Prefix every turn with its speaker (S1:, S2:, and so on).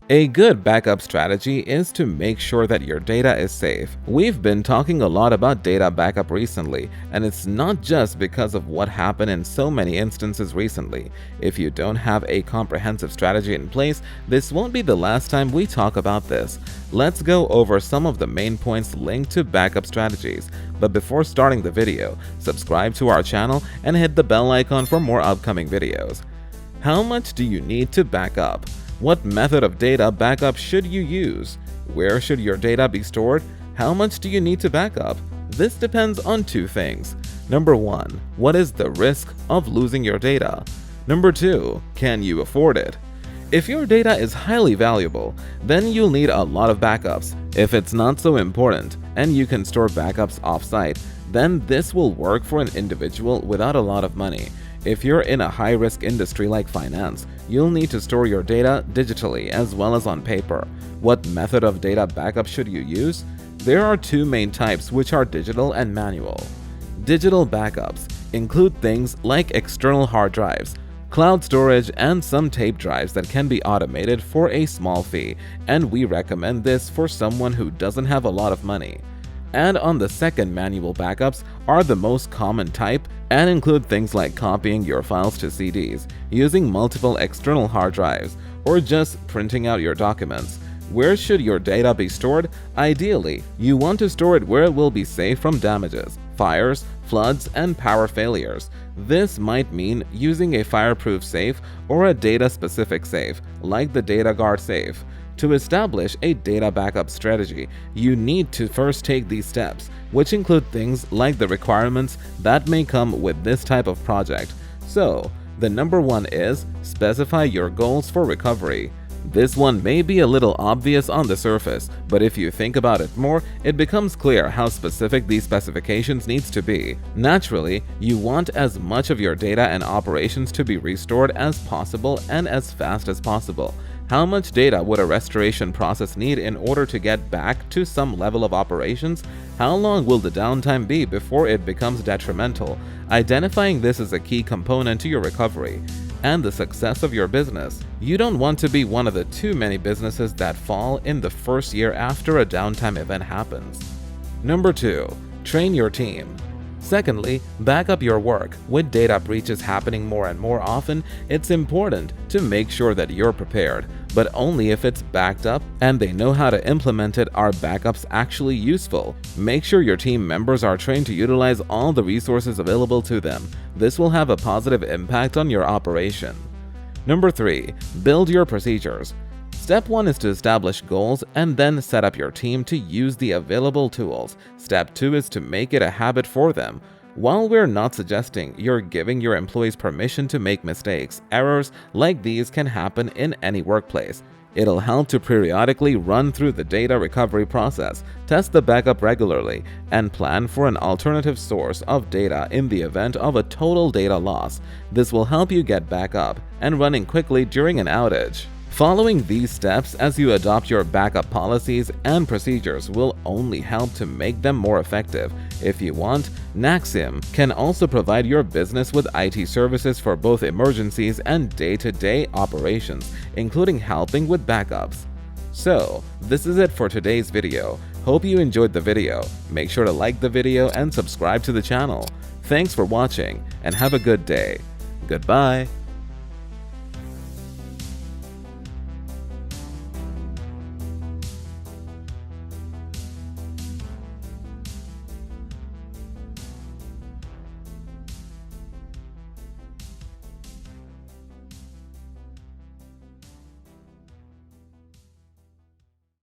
S1: A good backup strategy is to make sure that your data is safe. We've been talking a lot about data backup recently, and it's not just because of what happened in so many instances recently. If you don't have a comprehensive strategy in place, this won't be the last time we talk about this. Let's go over some of the main points linked to backup strategies. But before starting the video, subscribe to our channel and hit the bell icon for more upcoming videos. How much do you need to back up? What method of data backup should you use? Where should your data be stored? How much do you need to back up? This depends on two things. Number 1. What is the risk of losing your data? Number 2. Can you afford it? If your data is highly valuable, then you'll need a lot of backups. If it's not so important and you can store backups off-site, then this will work for an individual without a lot of money. If you're in a high-risk industry like finance, you'll need to store your data digitally as well as on paper. What method of data backup should you use? There are two main types, which are digital and manual. Digital backups include things like external hard drives, cloud storage, and some tape drives that can be automated for a small fee, and we recommend this for someone who doesn't have a lot of money. And on the second, manual backups are the most common type and include things like copying your files to CDs, using multiple external hard drives, or just printing out your documents. Where should your data be stored? Ideally, you want to store it where it will be safe from damages, fires, floods, and power failures. This might mean using a fireproof safe or a data-specific safe, like the DataGuard safe. To establish a data backup strategy, you need to first take these steps, which include things like the requirements that may come with this type of project. So, the number 1 is specify your goals for recovery. This one may be a little obvious on the surface, but if you think about it more, it becomes clear how specific these specifications needs to be. Naturally, you want as much of your data and operations to be restored as possible and as fast as possible. How much data would a restoration process need in order to get back to some level of operations? How long will the downtime be before it becomes detrimental? Identifying this is a key component to your recovery and the success of your business. You don't want to be one of the too many businesses that fall in the first year after a downtime event happens. Number 2. Train your team. Secondly, back up your work. With data breaches happening more and more often, it's important to make sure that you're prepared, but only if it's backed up and they know how to implement it. Are backups actually useful? Make sure your team members are trained to utilize all the resources available to them. This will have a positive impact on your operation. Number 3. Build your procedures. Step 1 is to establish goals and then set up your team to use the available tools. Step 2 is to make it a habit for them. While we're not suggesting you're giving your employees permission to make mistakes, errors like these can happen in any workplace. It'll help to periodically run through the data recovery process, test the backup regularly, and plan for an alternative source of data in the event of a total data loss. This will help you get back up and running quickly during an outage. Following these steps as you adopt your backup policies and procedures will only help to make them more effective. If you want, NAXYM can also provide your business with IT services for both emergencies and day-to-day operations, including helping with backups. So, this is it for today's video. Hope you enjoyed the video. Make sure to like the video and subscribe to the channel. Thanks for watching and have a good day. Goodbye.